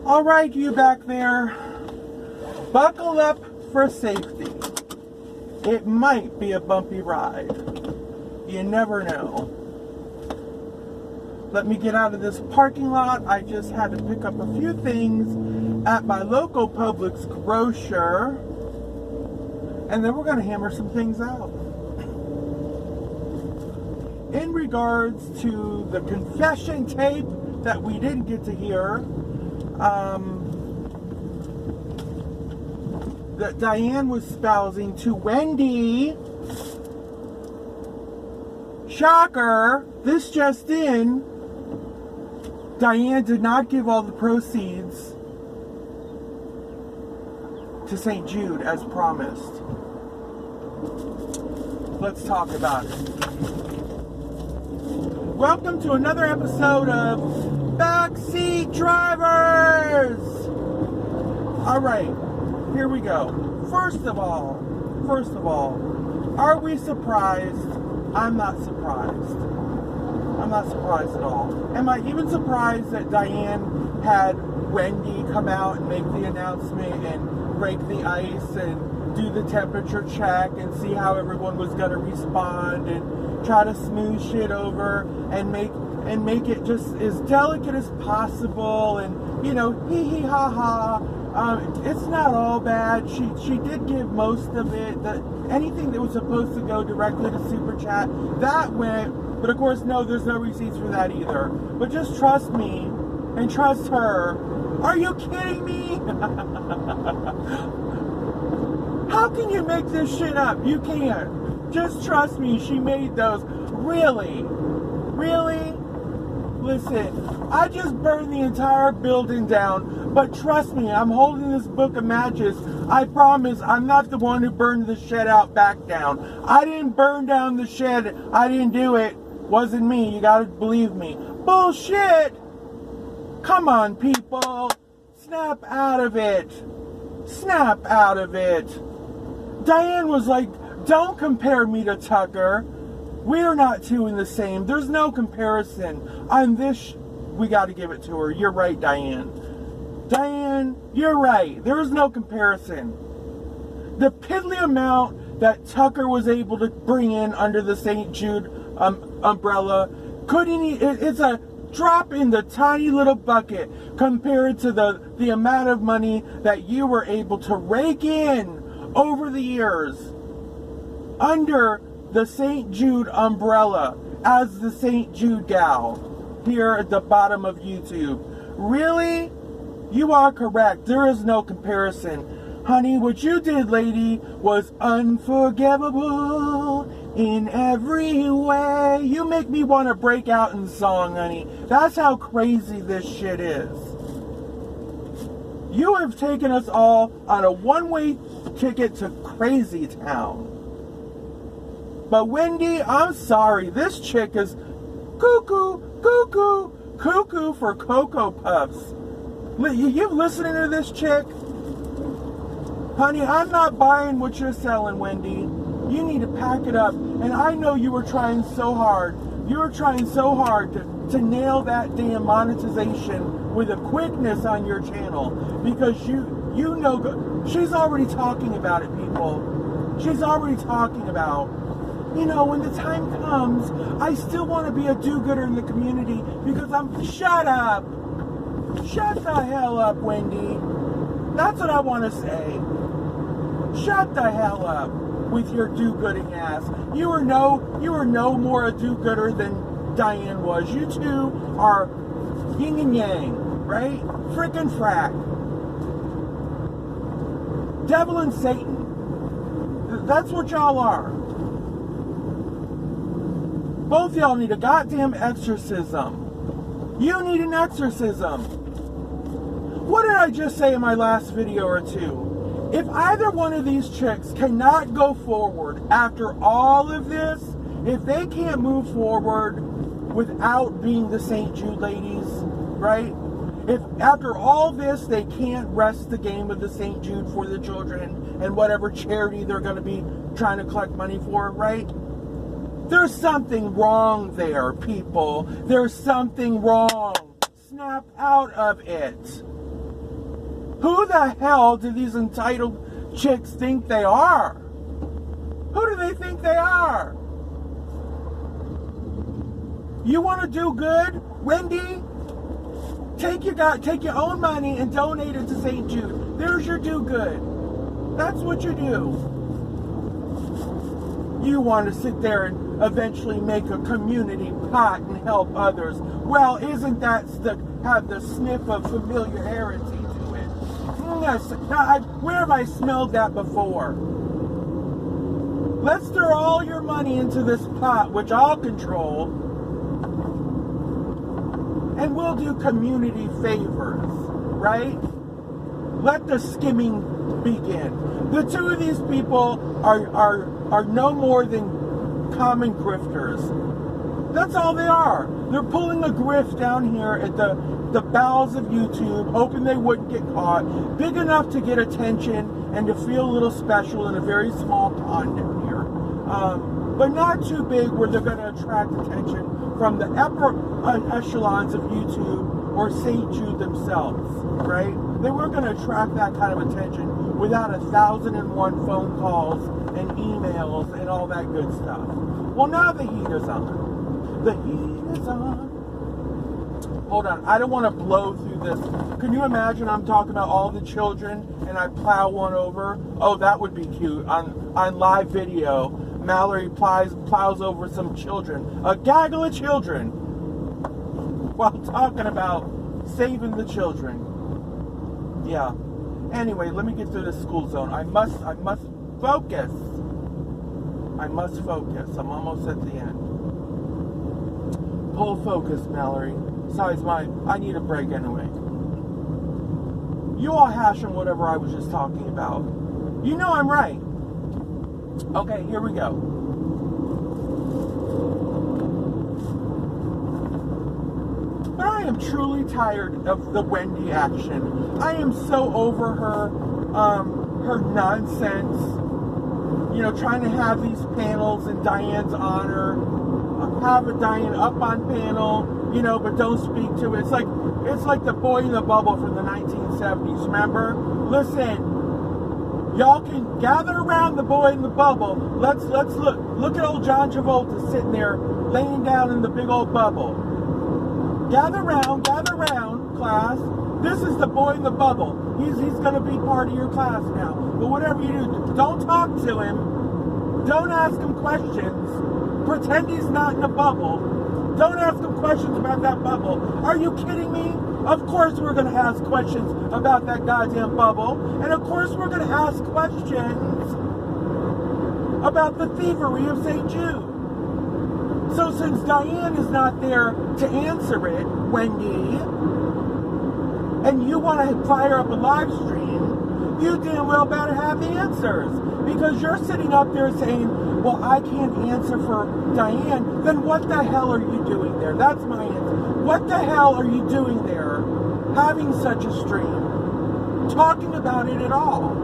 All right, you back there, buckle up for safety. It might be a bumpy ride. You never know. Let me get out of this parking lot. I just had to pick up a few things at my local Publix grocer, and then we're going to hammer some things out. In regards to the confession tape that we didn't get to hear, that Diane was espousing to Wendy. Shocker, this just in, Diane did not give all the proceeds to St. Jude as promised. Let's talk about it. Welcome to another episode of Backseat Drivers! Alright, here we go. First of all, are we surprised? I'm not surprised. I'm not surprised at all. Am I even surprised that Diane had Wendy come out and make the announcement and break the ice and do the temperature check and see how everyone was going to respond and try to smooth shit over and make it just as delicate as possible and, you know, hee hee ha ha. It's not all bad. She did give most of it. Anything that was supposed to go directly to Super Chat, that went. But of course, no, there's no receipts for that either. But just trust me and trust her. Are you kidding me? How can you make this shit up? You can't. Just trust me, she made those. Really? Really? Listen, I just burned the entire building down, but trust me, I'm holding this book of matches. I promise I'm not the one who burned the shed out back down. I didn't burn down the shed. I didn't do it. Wasn't me. You gotta believe me. Bullshit! Come on, people. Snap out of it. Snap out of it. Diane was like, don't compare me to Tucker. We're not two in the same. There's no comparison. On this, we got to give it to her. You're right, Diane. Diane, you're right. There is no comparison. The piddly amount that Tucker was able to bring in under the St. Jude umbrella, it's a drop in the tiny little bucket compared to the amount of money that you were able to rake in over the years under the St. Jude umbrella as the St. Jude gal here at the bottom of YouTube. Really? You are correct. There is no comparison. Honey, what you did, lady, was unforgivable in every way. You make me want to break out in song, honey. That's how crazy this shit is. You have taken us all on a one-way ticket to crazy town. But Wendy, I'm sorry. This chick is cuckoo for Cocoa Puffs. You listening to this chick? Honey, I'm not buying what you're selling, Wendy. You need to pack it up. And I know you were trying so hard. You were trying so hard to nail that damn monetization with a quickness on your channel. Because you know, she's already talking about it, people. She's already talking about, you know, when the time comes, I still want to be a do-gooder in the community because shut up. Shut the hell up, Wendy. That's what I want to say. Shut the hell up with your do-gooding ass. You are no more a do-gooder than Diane was. You two are yin and yang, right? Frickin' frack. Devil and Satan. That's what y'all are. Both y'all need a goddamn exorcism. You need an exorcism. What did I just say in my last video or two? If either one of these chicks cannot go forward after all of this, if they can't move forward without being the St. Jude ladies, right? If after all this they can't rest the game of the St. Jude for the children and whatever charity they're going to be trying to collect money for, right? There's something wrong there, people. There's something wrong. snap out of it. Who the hell do these entitled chicks think they are? Who do they think they are? You want to do good, Wendy? Take your own money and donate it to St. Jude. There's your do good. That's what you do. You want to sit there and eventually make a community pot and help others. Well, isn't that have the sniff of familiarity to it? Yes. Where have I smelled that before? Let's throw all your money into this pot, which I'll control, and we'll do community favors, right? Let the skimming begin. The two of these people are no more than common grifters. That's all they are. They're pulling a grift down here at the bowels of YouTube, hoping they wouldn't get caught, big enough to get attention and to feel a little special in a very small pond down here. But not too big where they're going to attract attention from the upper echelons of YouTube or St. Jude themselves, right? They weren't going to attract that kind of attention without 1,001 phone calls and emails and all that good stuff. Well, now the heat is on. The heat is on. Hold on, I don't want to blow through this. Can you imagine I'm talking about all the children and I plow one over? Oh, that would be cute. On live video, Mallory plows over some children. A gaggle of children. While talking about saving the children. Yeah. Anyway, let me get through this school zone. I must focus. I must focus. I'm almost at the end. Pull focus, Mallory. Besides, I need a break anyway. You all hash on whatever I was just talking about. You know I'm right. Okay, here we go. But I am truly tired of the Wendy action. I am so over her nonsense. You know, trying to have these panels in Diane's honor. Have a Diane up on panel, you know, but don't speak to it. It's like the boy in the bubble from the 1970s, remember? Listen, y'all can gather around the boy in the bubble. Let's look at old John Travolta sitting there laying down in the big old bubble. Gather round, class. This is the boy in the bubble. He's going to be part of your class now. But whatever you do, don't talk to him. Don't ask him questions. Pretend he's not in a bubble. Don't ask him questions about that bubble. Are you kidding me? Of course we're going to ask questions about that goddamn bubble. And of course we're going to ask questions about the thievery of St. Jude. So since Diane is not there to answer it, Wendy, and you want to fire up a live stream, you damn well better have the answers. Because you're sitting up there saying, well, I can't answer for Diane, then what the hell are you doing there? That's my answer. What the hell are you doing there, having such a stream, talking about it at all?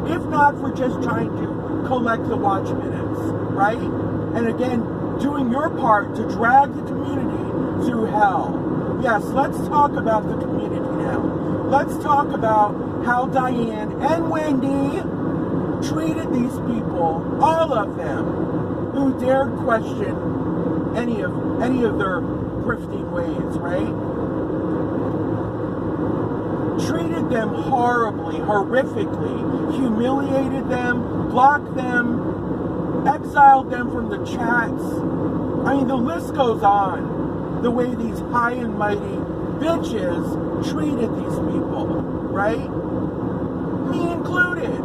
If not for just trying to collect the watch minutes, right? And again, doing your part to drag the community to hell. Yes, let's talk about the community now. Let's talk about how Diane and Wendy treated these people, all of them, who dared question any of their grifting ways, right? Treated them horribly, horrifically, humiliated them, blocked them, exiled them from the chats. I mean, the list goes on. The way these high and mighty bitches treated these people, right? Me included.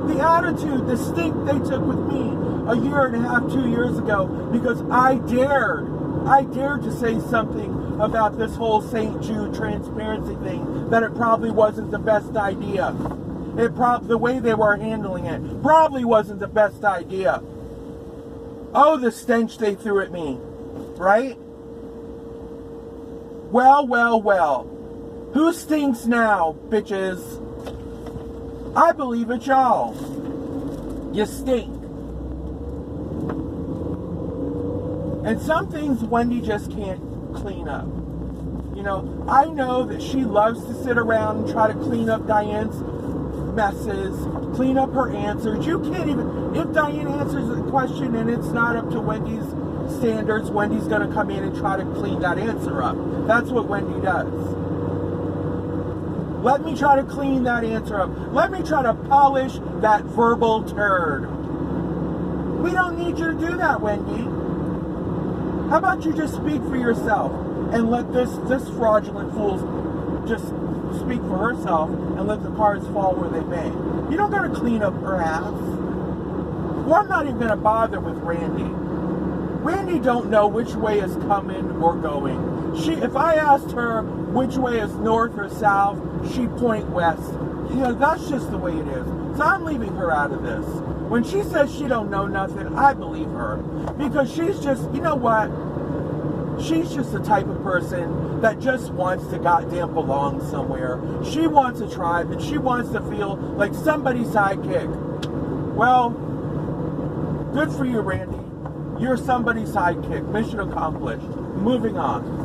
The attitude, the stink they took with me a year and a half, 2 years ago, because I dared to say something about this whole St. Jude transparency thing, that it probably wasn't the best idea. The way they were handling it probably wasn't the best idea. Oh, the stench they threw at me, right? Well. Who stinks now, bitches? I believe it's y'all. You stink. And some things Wendy just can't clean up. You know, I know that she loves to sit around and try to clean up Diane's messes, clean up her answers. You can't even, if Diane answers a question and it's not up to Wendy's standards, Wendy's going to come in and try to clean that answer up. That's what Wendy does. Let me try to clean that answer up. Let me try to polish that verbal turd. We don't need you to do that, Wendy. How about you just speak for yourself and let this fraudulent fool just speak for herself and let the cards fall where they may. You don't got to clean up her ass. Well, I'm not even going to bother with Randy. Randy don't know which way is coming or going. If I asked her which way is north or south, she'd point west. You know, that's just the way it is. So I'm leaving her out of this. When she says she don't know nothing, I believe her. Because she's just, you know what? She's just the type of person that just wants to goddamn belong somewhere. She wants a tribe and she wants to feel like somebody's sidekick. Well, good for you, Randy. You're somebody's sidekick. Mission accomplished. Moving on.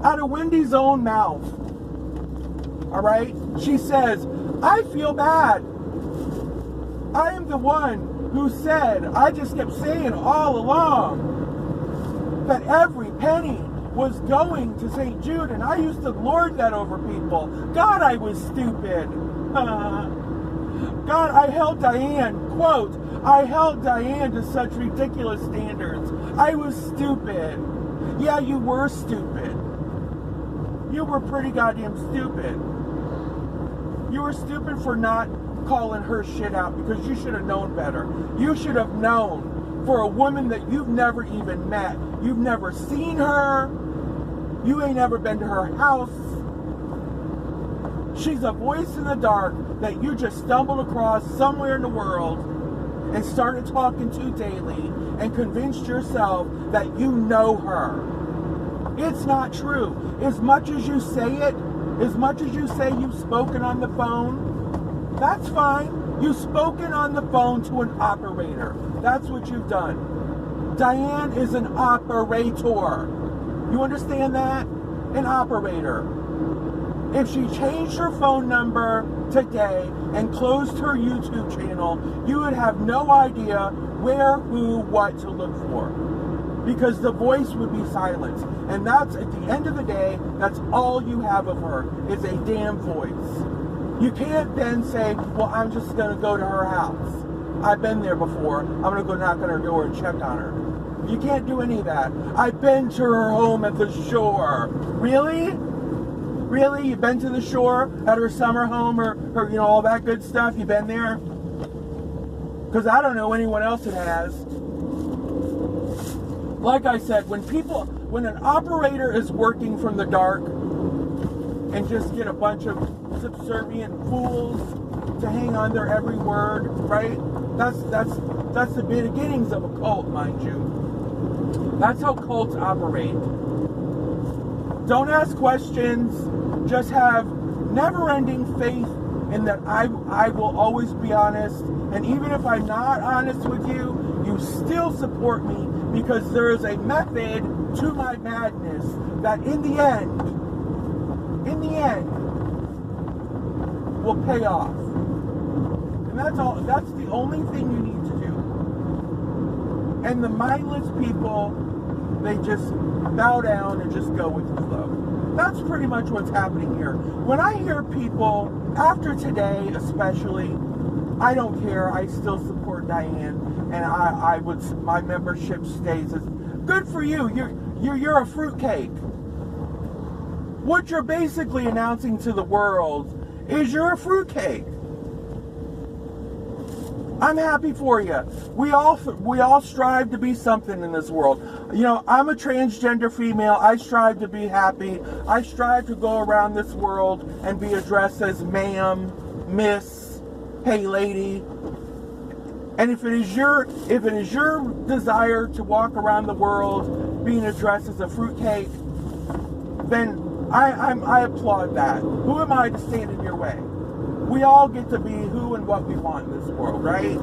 Out of Wendy's own mouth, all right, she says, I feel bad. I am the one who said, I just kept saying all along that every penny was going to St. Jude, and I used to lord that over people. God, I was stupid. God, I held Diane, quote, I held Diane to such ridiculous standards. I was stupid. Yeah, you were stupid. You were pretty goddamn stupid. You were stupid for not calling her shit out because you should have known better. You should have known for a woman that you've never even met. You've never seen her. You ain't ever been to her house. She's a voice in the dark that you just stumbled across somewhere in the world and started talking to daily and convinced yourself that you know her. It's not true. As much as you say it, as much as you say you've spoken on the phone, that's fine. You've spoken on the phone to an operator. That's what you've done. Diane is an operator. You understand that? An operator. If she changed her phone number today and closed her YouTube channel, you would have no idea where, who, what to look for. Because the voice would be silenced. And that's, at the end of the day, that's all you have of her, is a damn voice. You can't then say, well, I'm just going to go to her house. I've been there before. I'm going to go knock on her door and check on her. You can't do any of that. I've been to her home at the shore. Really? Really? You've been to the shore at her summer home or her, you know, all that good stuff? You've been there? Because I don't know anyone else that has. Like I said, when an operator is working from the dark and just get a bunch of subservient fools to hang on their every word, right? That's the beginnings of a cult, mind you. That's how cults operate. Don't ask questions. Just have never-ending faith in that I will always be honest. And even if I'm not honest with you, you still support me because there is a method to my madness that in the end, will pay off. And that's all. That's the only thing you need to do. And the mindless people, they just bow down and just go with the flow. That's pretty much what's happening here. When I hear people, after today especially, I don't care. I still support Diane, and my membership stays as good for you. You're a fruitcake. What you're basically announcing to the world is you're a fruitcake. I'm happy for you. We all strive to be something in this world. You know, I'm a transgender female. I strive to be happy. I strive to go around this world and be addressed as ma'am, miss, hey lady. And if it is your desire to walk around the world being addressed as a fruitcake, then I applaud that. Who am I to stand in your way? We all get to be who and what we want in this world, right?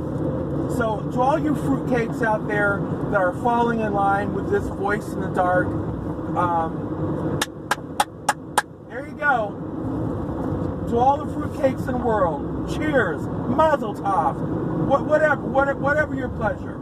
So to all you fruitcakes out there that are falling in line with this voice in the dark, there you go. To all the fruitcakes in the world, cheers, mazel tov, whatever your pleasure.